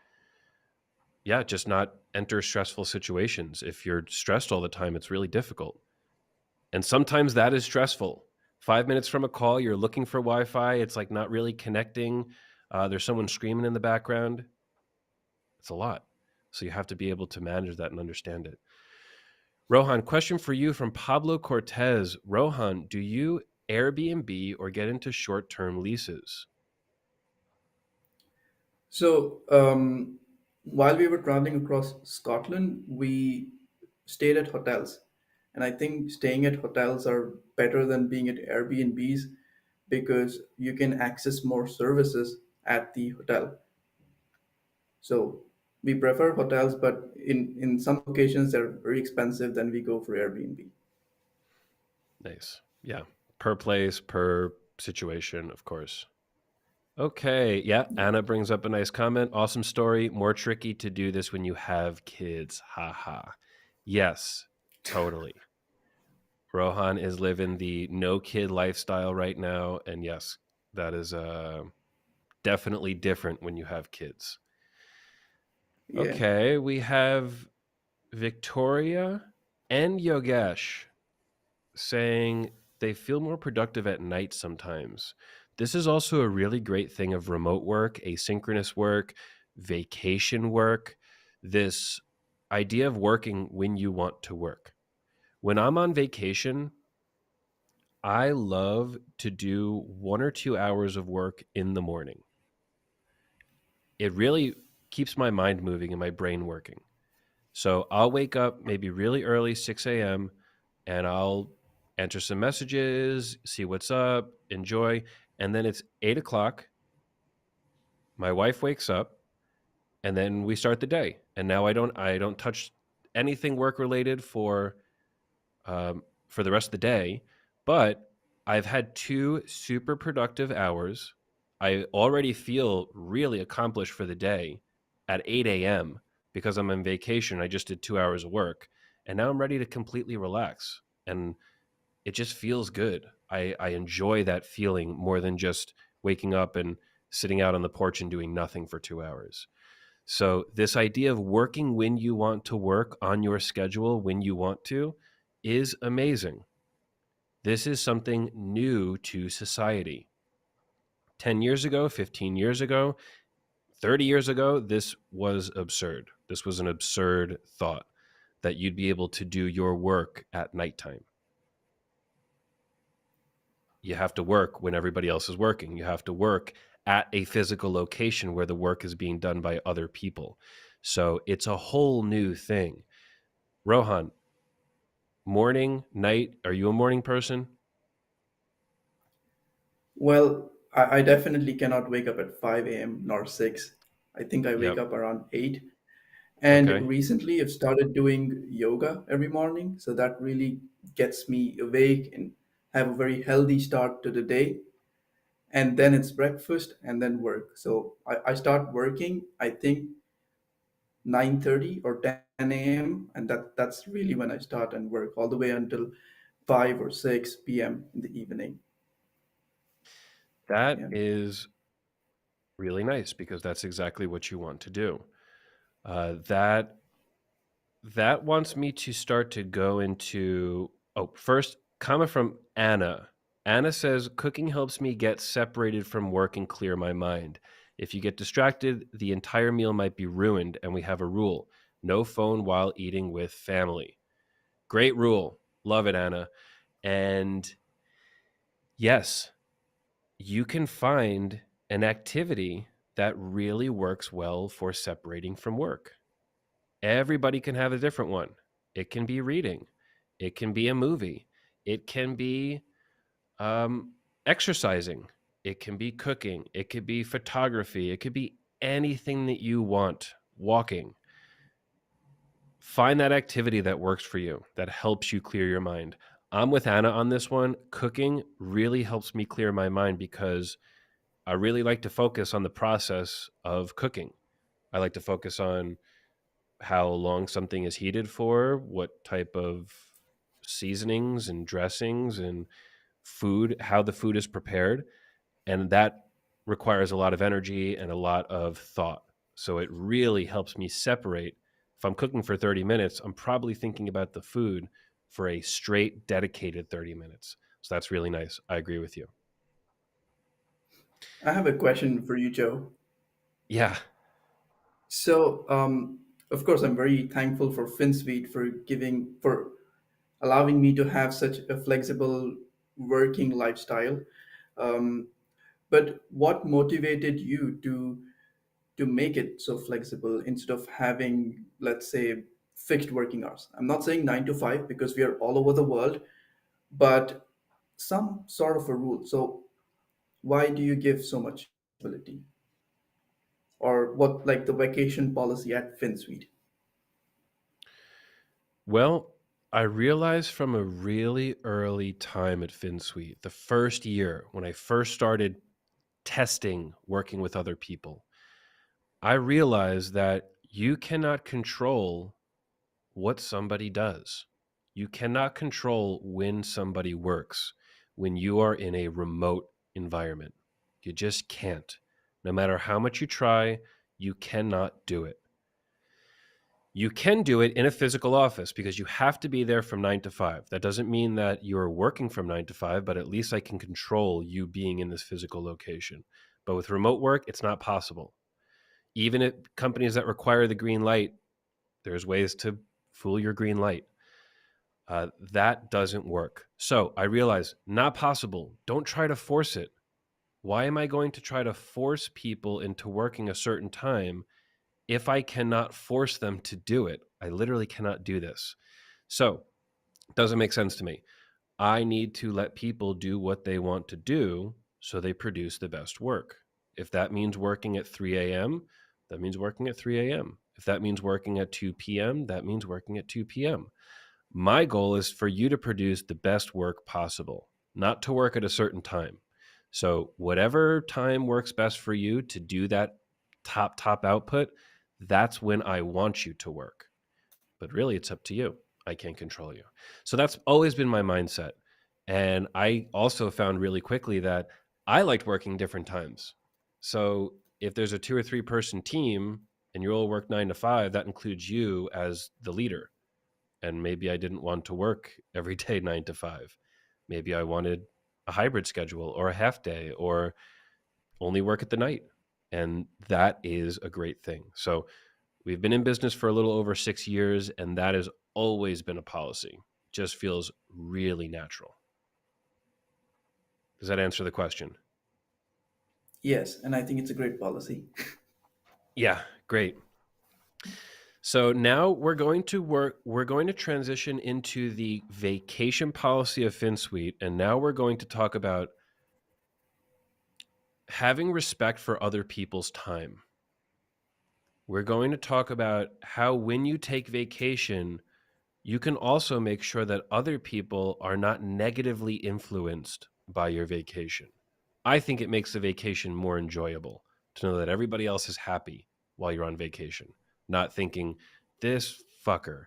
yeah, just not enter stressful situations. If you're stressed all the time, it's really difficult. And sometimes that is stressful. 5 minutes from a call, you're looking for Wi Fi. It's not really connecting. There's someone screaming in the background. It's a lot. So you have to be able to manage that and understand it. Rohan, question for you from Pablo Cortez. Rohan, do you Airbnb or get into short term leases? So, while we were traveling across Scotland, we stayed at hotels. And I think staying at hotels are better than being at Airbnbs because you can access more services at the hotel. So, we prefer hotels, but in some locations they're very expensive, then we go for Airbnb. Nice. Yeah. Per place, per situation, of course. Okay. Yeah. Yeah. Anna brings up a nice comment. Awesome story. More tricky to do this when you have kids. Ha ha. Yes, totally. Rohan is living the no kid lifestyle right now. And yes, that is definitely different when you have kids. Yeah. Okay. We have Victoria and Yogesh saying they feel more productive at night sometimes. This is also a really great thing of remote work, asynchronous work, vacation work, this idea of working when you want to work. When I'm on vacation, I love to do 1 or 2 hours of work in the morning. It really keeps my mind moving and my brain working. So I'll wake up maybe really early, 6 a.m., and I'll enter some messages, see what's up, enjoy. And then it's 8 o'clock. My wife wakes up, and then we start the day. And now I don't touch anything work related for the rest of the day. But I've had 2 super productive hours. I already feel really accomplished for the day at 8 a.m. because I'm on vacation. I just did 2 hours of work. And now I'm ready to completely relax. And it just feels good. I enjoy that feeling more than just waking up and sitting out on the porch and doing nothing for 2 hours. So, this idea of working when you want to work on your schedule when you want to is amazing. This is something new to society. 10 years ago, 15 years ago, 30 years ago, this was absurd. This was an absurd thought that you'd be able to do your work at nighttime. You have to work when everybody else is working. You have to work at a physical location where the work is being done by other people. So it's a whole new thing. Rohan, morning, night, are you a morning person? Well, I definitely cannot wake up at 5 a.m. nor 6. I think I wake Yep. up around 8. And Okay. recently I've started doing yoga every morning. So that really gets me awake and have a very healthy start to the day. And then it's breakfast and then work. So I start working, I think 9:30 or 10 a.m. And that's really when I start and work all the way until 5 or 6 p.m. in the evening. That Yeah. is really nice because that's exactly what you want to do. That wants me to start to go into. Oh, first, comment from Anna. Anna says cooking helps me get separated from work and clear my mind. If you get distracted, the entire meal might be ruined, and we have a rule: no phone while eating with family. Great rule. Love it, Anna. And yes, you can find an activity that really works well for separating from work. Everybody can have a different one. It can be reading, it can be a movie, it can be exercising, it can be cooking, it could be photography, it could be anything that you want. Walking. Find that activity that works for you, that helps you clear your mind. I'm with Anna on this one. Cooking really helps me clear my mind because I really like to focus on the process of cooking. I like to focus on how long something is heated for, what type of seasonings and dressings and food, how the food is prepared. And that requires a lot of energy and a lot of thought. So it really helps me separate. If I'm cooking for 30 minutes, I'm probably thinking about the food for a straight, dedicated 30 minutes. So that's really nice. I agree with you. I have a question for you, Joe. Yeah. So, Of course, I'm very thankful for Finsweet for allowing me to have such a flexible working lifestyle. Um, but what motivated you to make it so flexible instead of having, let's say, fixed working hours? I'm not saying 9 to 5 because we are all over the world, but some sort of a rule. So why do you give so much flexibility? Or what, like the vacation policy at Finsweet? Well, I realized from a really early time at Finsweet, the first year when I first started testing working with other people, I realized that you cannot control what somebody does. You cannot control when somebody works when you are in a remote environment. You just can't. No matter how much you try, you cannot do it. You can do it in a physical office because you have to be there from 9 to 5. That doesn't mean that you're working from 9 to 5, but at least I can control you being in this physical location. But with remote work, it's not possible. Even at companies that require the green light, there's ways to fool your green light. That doesn't work. So I realize, not possible. Don't try to force it. Why am I going to try to force people into working a certain time if I cannot force them to do it? I literally cannot do this. So it doesn't make sense to me. I need to let people do what they want to do so they produce the best work. If that means working at 3 a.m., that means working at 3 a.m. If that means working at 2 p.m., that means working at 2 p.m. My goal is for you to produce the best work possible, not to work at a certain time. So, whatever time works best for you to do that top output, that's when I want you to work. But really, it's up to you. I can't control you. So, that's always been my mindset. And I also found really quickly that I liked working different times. So, if there's a 2 or 3 person team and you all work 9 to 5, that includes you as the leader. And maybe I didn't want to work every day 9 to 5. Maybe I wanted a hybrid schedule or a half day or only work at the night. And that is a great thing. So we've been in business for a little over 6 years, and that has always been a policy. Just feels really natural. Does that answer the question? Yes, and I think it's a great policy. Yeah, great. So now we're going to transition into the vacation policy of Finsweet, and now we're going to talk about having respect for other people's time. We're going to talk about how when you take vacation, you can also make sure that other people are not negatively influenced by your vacation. I think it makes the vacation more enjoyable to know that everybody else is happy while you're on vacation, not thinking, this fucker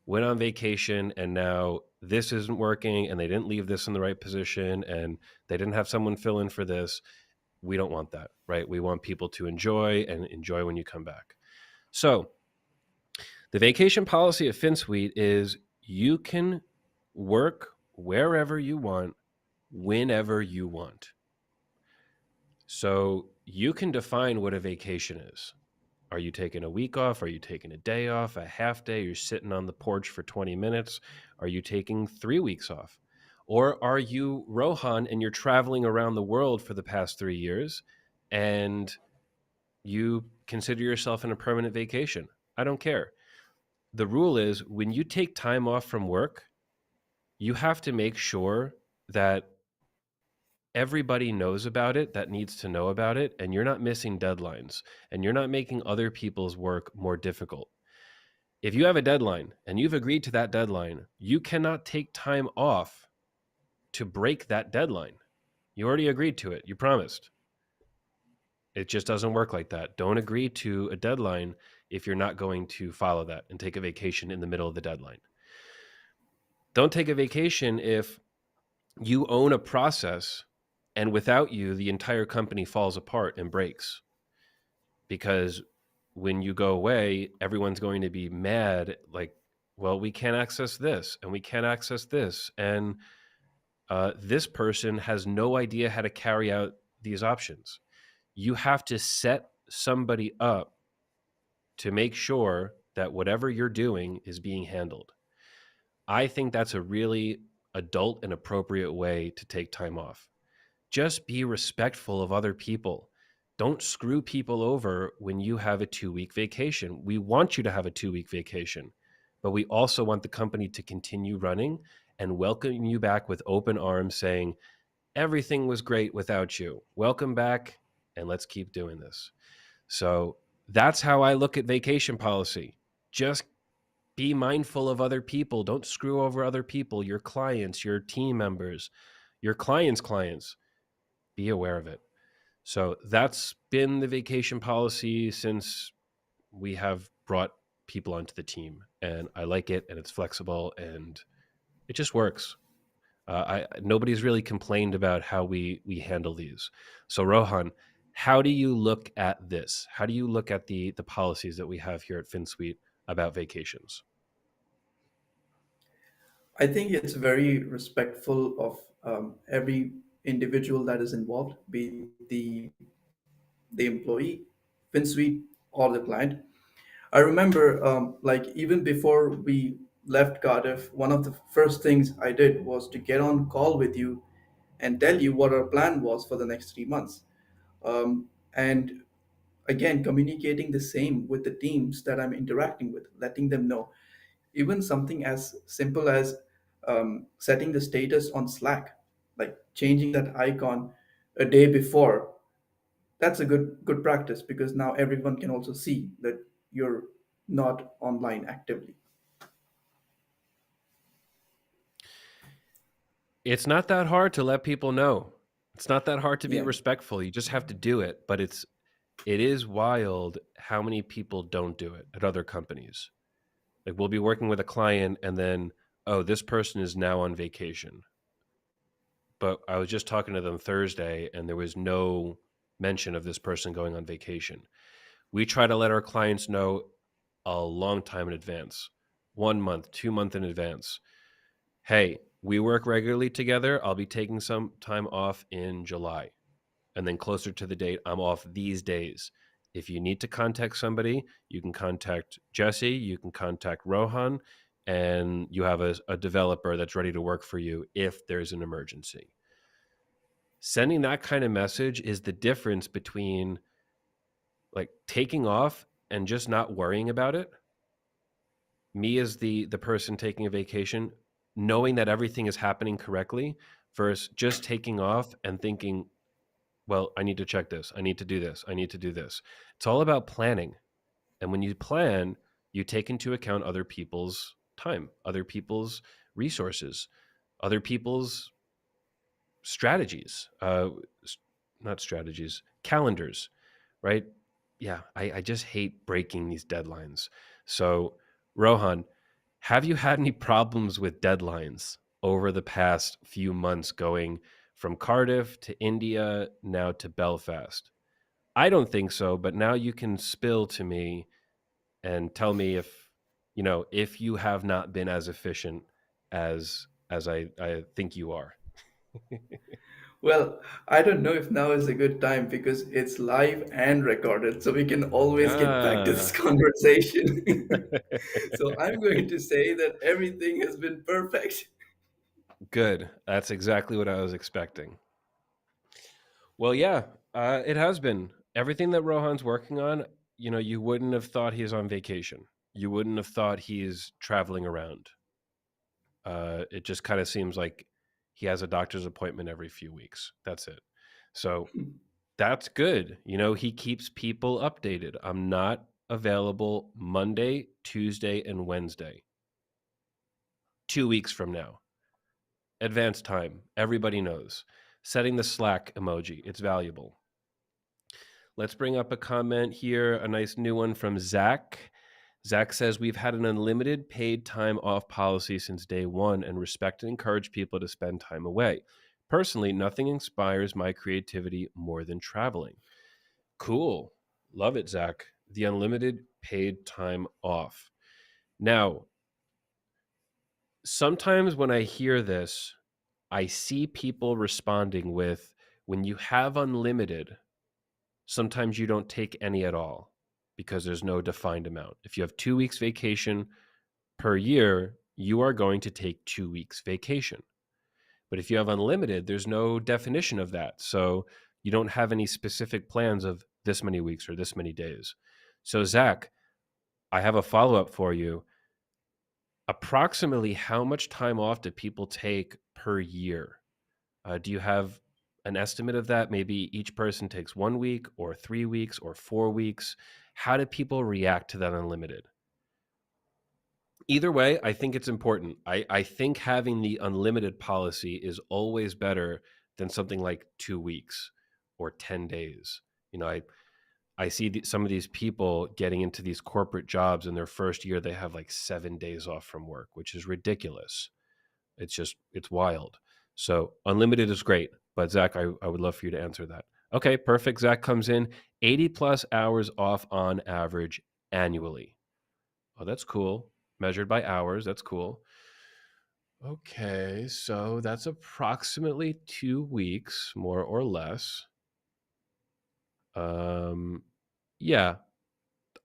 went on vacation and now this isn't working and they didn't leave this in the right position and they didn't have someone fill in for this. We don't want that, right? We want people to enjoy and enjoy when you come back. So, the vacation policy at Finsweet is you can work wherever you want, whenever you want. So, you can define what a vacation is. Are you taking a week off? Are you taking a day off, a half day? You're sitting on the porch for 20 minutes? Are you taking 3 weeks off? Or are you Rohan and you're traveling around the world for the past 3 years and you consider yourself in a permanent vacation? I don't care. The rule is when you take time off from work, you have to make sure that everybody knows about it that needs to know about it, and you're not missing deadlines and you're not making other people's work more difficult. If you have a deadline and you've agreed to that deadline, you cannot take time off to break that deadline. You already agreed to it. You promised. It just doesn't work like that. Don't agree to a deadline if you're not going to follow that and take a vacation in the middle of the deadline. Don't take a vacation if you own a process and without you, the entire company falls apart and breaks. Because when you go away, everyone's going to be mad like, well, we can't access this and we can't access this. And this person has no idea how to carry out these options. You have to set somebody up to make sure that whatever you're doing is being handled. I think that's a really adult and appropriate way to take time off. Just be respectful of other people. Don't screw people over when you have a 2 week vacation. We want you to have a 2 week vacation, but we also want the company to continue running and welcome you back with open arms, saying, everything was great without you. Welcome back, and let's keep doing this. So that's how I look at vacation policy. Just be mindful of other people. Don't screw over other people, your clients, your team members, your clients' clients. Be aware of it. So that's been the vacation policy since we have brought people onto the team. And I like it, and it's flexible, and it just works. Nobody's really complained about how we handle these. So Rohan, how do you look at this? How do you look at the policies that we have here at Finsweet about vacations? I think it's very respectful of every individual that is involved, be it the employee, FinSuite, or the client. I remember, like even before we left Cardiff, one of the first things I did was to get on call with you and tell you what our plan was for the next 3 months. And again, communicating the same with the teams that I'm interacting with, letting them know. Even something as simple as setting the status on Slack, like changing that icon a day before. That's a good practice because now everyone can also see that you're not online actively. It's not that hard to let people know. It's not that hard to be Yeah. respectful. You just have to do it. But it is wild how many people don't do it at other companies. Like we'll be working with a client and then, oh, this person is now on vacation. But I was just talking to them Thursday and there was no mention of this person going on vacation. We try to let our clients know a long time in advance, 1 month, 2 month in advance. Hey, we work regularly together. I'll be taking some time off in July. And then closer to the date, I'm off these days. If you need to contact somebody, you can contact Jesse, you can contact Rohan, and you have a developer that's ready to work for you if there's an emergency. Sending that kind of message is the difference between like taking off and just not worrying about it. Me as the person taking a vacation, knowing that everything is happening correctly versus just taking off and thinking, well, I need to check this. I need to do this. I need to do this. It's all about planning. And when you plan, you take into account other people's time, other people's resources, other people's strategies, not strategies, calendars, right? Yeah, I just hate breaking these deadlines. So, Rohan, have you had any problems with deadlines over the past few months going from Cardiff to India, now to Belfast? I don't think so, but now you can spill to me and tell me if, if you have not been as efficient as I think you are. Well, I don't know if now is a good time because it's live and recorded, so we can always get back to this Ah, conversation. So I'm going to say that everything has been perfect. good. That's exactly what I was expecting. Well, yeah, it has been. Everything that Rohan's working on, you wouldn't have thought he's on vacation. You wouldn't have thought he's traveling around. It just kind of seems like he has a doctor's appointment every few weeks. That's it. So that's good. He keeps people updated. I'm not available Monday, Tuesday, and Wednesday. 2 weeks from now. Advance time. Everybody knows. Setting the Slack emoji. It's valuable. Let's bring up a comment here, a nice new one from Zach. Zach says, we've had an unlimited paid time off policy since day one and respect and encourage people to spend time away. Personally, nothing inspires my creativity more than traveling. Cool. Love it, Zach. The unlimited paid time off. Now, sometimes when I hear this, I see people responding with, when you have unlimited, sometimes you don't take any at all. because there's no defined amount. If you have 2 weeks vacation per year, you are going to take 2 weeks vacation. But if you have unlimited, there's no definition of that. So you don't have any specific plans of this many weeks or this many days. So, Zach, I have a follow up for you. Approximately how much time off do people take per year? Do you have an estimate of that? Maybe each person takes 1 week or 3 weeks or 4 weeks. How do people react to that unlimited? Either way, I think it's important. I think having the unlimited policy is always better than something like 2 weeks or 10 days. You know, I see some of these people getting into these corporate jobs in their first year, they have like 7 days off from work, which is ridiculous. It's wild. So unlimited is great. But Zach, I would love for you to answer that. Okay, perfect. Zach comes in 80 plus hours off on average annually. Oh, that's cool. Measured by hours. That's cool. Okay, so that's approximately 2 weeks, more or less. Um, yeah,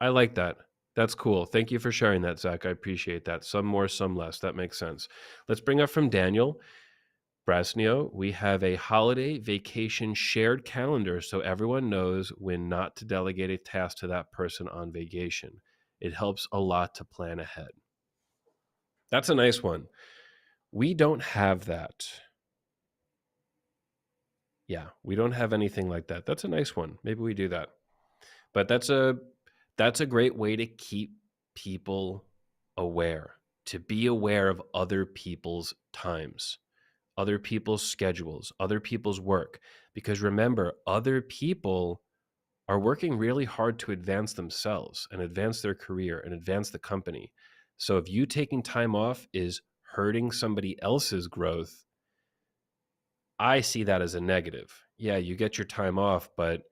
I like that. That's cool. Thank you for sharing that, Zach. I appreciate that. Some more, some less. That makes sense. Let's bring up from Daniel Brasnio. We have a holiday vacation shared calendar so everyone knows when not to delegate a task to that person on vacation. It helps a lot to plan ahead. That's a nice one. We don't have that. Yeah, we don't have anything like that. That's a nice one. Maybe we do that. But that's a great way to keep people aware, to be aware of other people's times, other people's schedules, other people's work. Because remember, other people are working really hard to advance themselves and advance their career and advance the company. So if you taking time off is hurting somebody else's growth, I see that as a negative. Yeah, you get your time off, but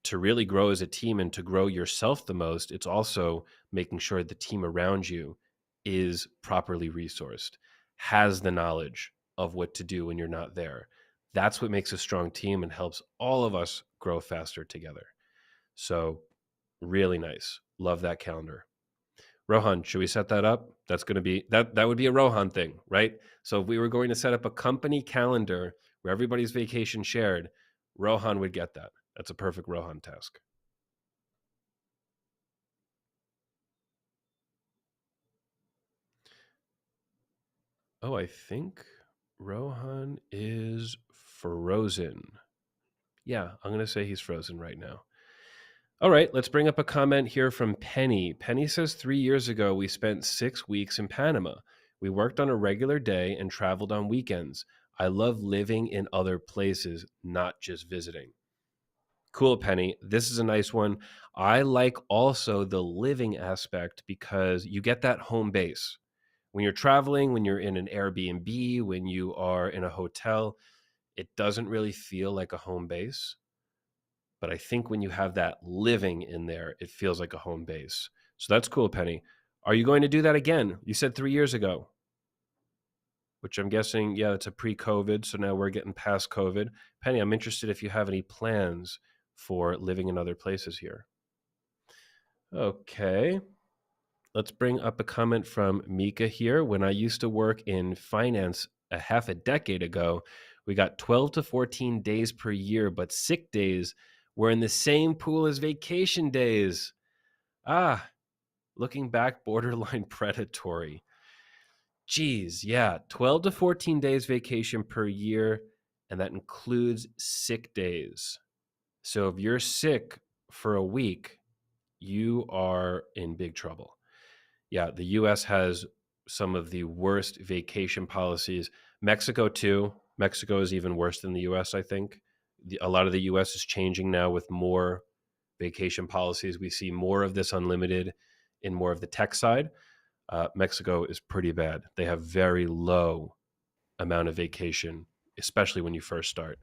to really grow as a team and to grow yourself the most, it's also making sure the team around you is properly resourced, has the knowledge of what to do when you're not there. That's what makes a strong team and helps all of us grow faster together. So, really nice. Love that calendar. Rohan, should we set that up? That's going to be that would be a Rohan thing, right? So if we were going to set up a company calendar where everybody's vacation shared, Rohan would get that. That's a perfect Rohan task. Oh, I think Rohan is frozen. Yeah, I'm going to say he's frozen right now. All right, let's bring up a comment here from Penny. Penny says 3 years ago, we spent 6 weeks in Panama. We worked on a regular day and traveled on weekends. I love living in other places, not just visiting. Cool, Penny. This is a nice one. I like also the living aspect because you get that home base. When you're traveling, when you're in an Airbnb, when you are in a hotel, it doesn't really feel like a home base. But I think when you have that living in there, it feels like a home base. So that's cool, Penny. Are you going to do that again? You said 3 years ago, which I'm guessing, yeah, it's a pre COVID. So now we're getting past COVID. Penny, I'm interested if you have any plans for living in other places here. Okay. Let's bring up a comment from Mika here. When I used to work in finance a half a decade ago, we got 12 to 14 days per year, but sick days were in the same pool as vacation days. Ah, looking back, borderline predatory. Geez, yeah, 12 to 14 days vacation per year, and that includes sick days. So if you're sick for a week, you are in big trouble. Yeah, the US has some of the worst vacation policies. Mexico, too. Mexico is even worse than the US, I think. A lot of the US is changing now with more vacation policies. We see more of this unlimited in more of the tech side. Mexico is pretty bad. They have very low amount of vacation, especially when you first start.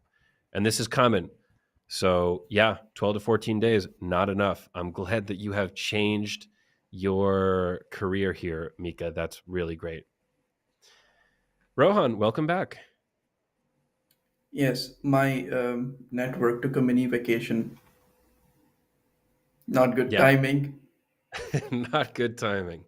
And this is common. So, yeah, 12 to 14 days, not enough. I'm glad that you have changed your career here, Mika. That's really great. Rohan, welcome back. Yes, my network took a mini vacation. Not good Yeah, timing. not good timing.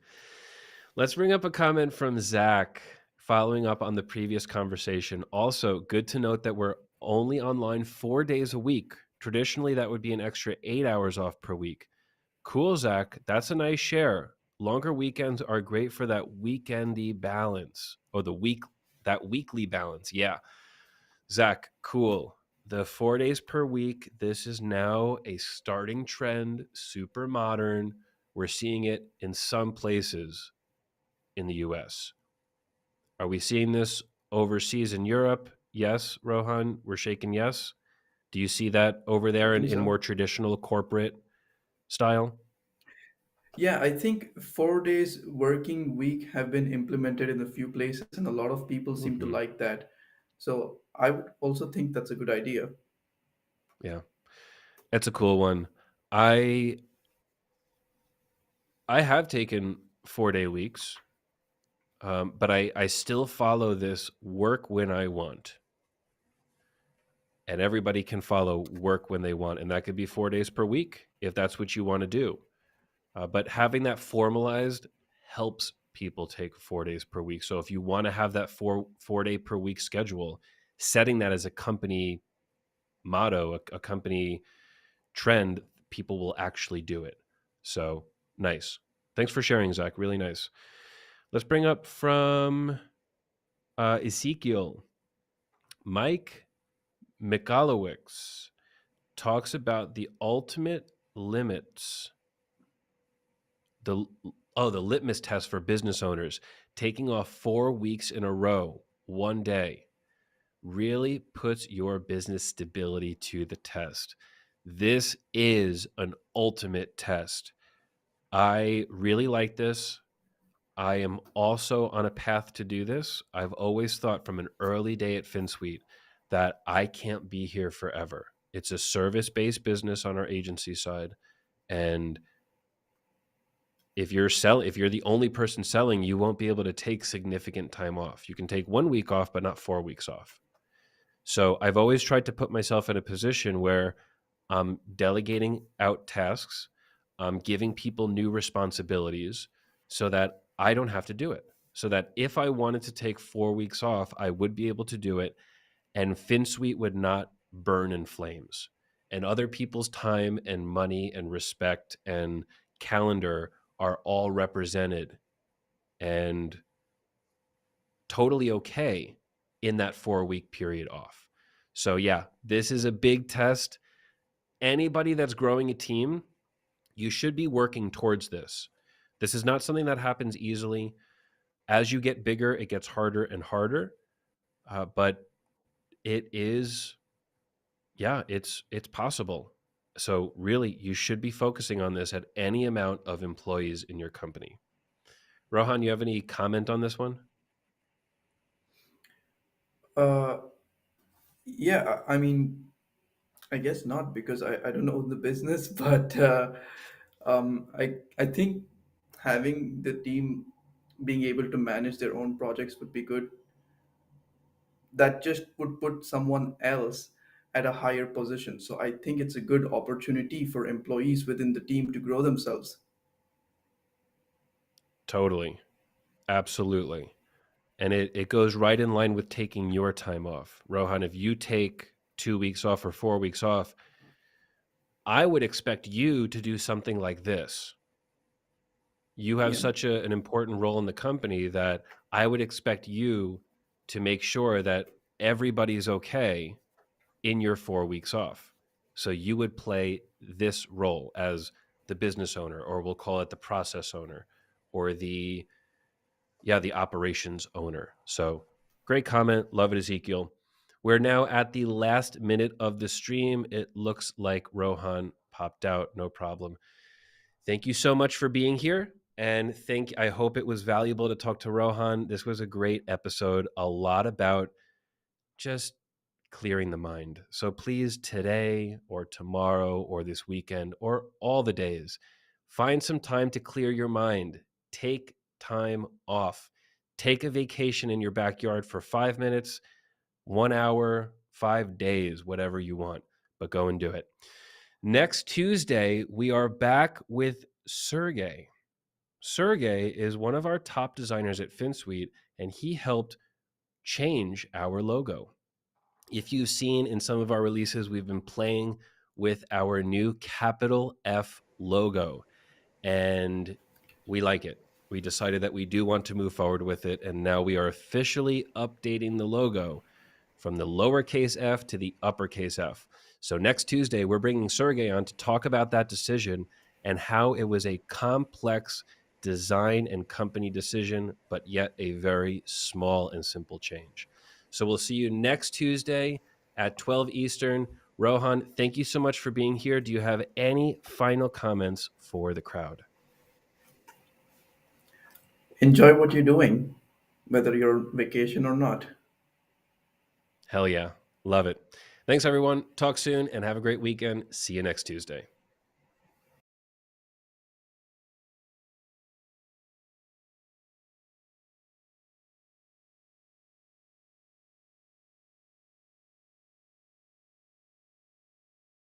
Let's bring up a comment from Zach following up on the previous conversation. Also, good to note that we're only online 4 days a week. Traditionally, that would be an extra 8 hours off per week. Cool, Zach. That's a nice share. Longer weekends are great for that weekendy balance or that weekly balance. Yeah. Zach, cool. The 4 days per week, this is now a starting trend, super modern. We're seeing it in some places in the US. Are we seeing this overseas in Europe? Yes, Rohan, we're shaking yes. Do you see that over I there think in more so. traditional corporate style? Yeah, I think 4 days working week have been implemented in a few places, and a lot of people seem to Hmm. like that. So I would also think that's a good idea. Yeah, that's a cool one. I I have taken 4 day weeks, but I still follow this work when I want, and everybody can follow work when they want, and that could be 4 days per week if that's what you want to do. But having that formalized helps people take 4 days per week. So if you want to have that four day per week schedule, setting that as a company motto, a company trend, people will actually do it. So nice. Thanks for sharing, Zach. Really nice. Let's bring up from Ezekiel. Mike Mikalowicz talks about the ultimate limits, the the litmus test for business owners, taking off 4 weeks in a row, one day, really puts your business stability to the test. This is an ultimate test. I really like this. I am also on a path to do this. I've always thought from an early day at Finsweet that I can't be here forever. It's a service-based business on our agency side, and if you're the only person selling, you won't be able to take significant time off. You can take 1 week off, but not 4 weeks off. So I've always tried to put myself in a position where I'm delegating out tasks, I'm giving people new responsibilities so that I don't have to do it. So that if I wanted to take 4 weeks off, I would be able to do it, and Finsweet would not burn in flames. And other people's time and money and respect and calendar are all represented and totally okay in that 4 week period off. So, yeah, this is a big test. Anybody that's growing a team, you should be working towards this. This is not something that happens easily. As you get bigger, it gets harder and harder. But it is, yeah, it's possible. So really, you should be focusing on this at any amount of employees in your company. Rohan, you have any comment on this one? Uh, yeah, I mean, I guess not because I don't know the business, but I think having the team being able to manage their own projects would be good. That just would put someone else at a higher position. So I think it's a good opportunity for employees within the team to grow themselves. Totally. Absolutely. And it goes right in line with taking your time off. Rohan, if you take 2 weeks off or 4 weeks off, I would expect you to do something like this. You have Yeah. such an important role in the company that I would expect you to make sure that everybody's okay in your 4 weeks off. So you would play this role as the business owner, or we'll call it the process owner, or the operations owner. So great comment. Love it, Ezekiel. We're now at the last minute of the stream. It looks like Rohan popped out. No problem. Thank you so much for being here. And I hope it was valuable to talk to Rohan. This was a great episode, a lot about just clearing the mind. So please, today or tomorrow or this weekend or all the days, find some time to clear your mind. Take time off. Take a vacation in your backyard for 5 minutes, 1 hour, 5 days, whatever you want, but go and do it. Next Tuesday, we are back with Sergey. Sergey is one of our top designers at Finsweet, and he helped change our logo. If you've seen in some of our releases, we've been playing with our new capital F logo, and we like it. We decided that we do want to move forward with it, and now we are officially updating the logo from the lowercase f to the uppercase F. So next Tuesday, we're bringing Sergey on to talk about that decision and how it was a complex design and company decision, but yet a very small and simple change. So we'll see you next Tuesday at 12 Eastern. Rohan, thank you so much for being here. Do you have any final comments for the crowd? Enjoy what you're doing, whether you're on vacation or not. Hell yeah. Love it. Thanks, everyone. Talk soon and have a great weekend. See you next Tuesday.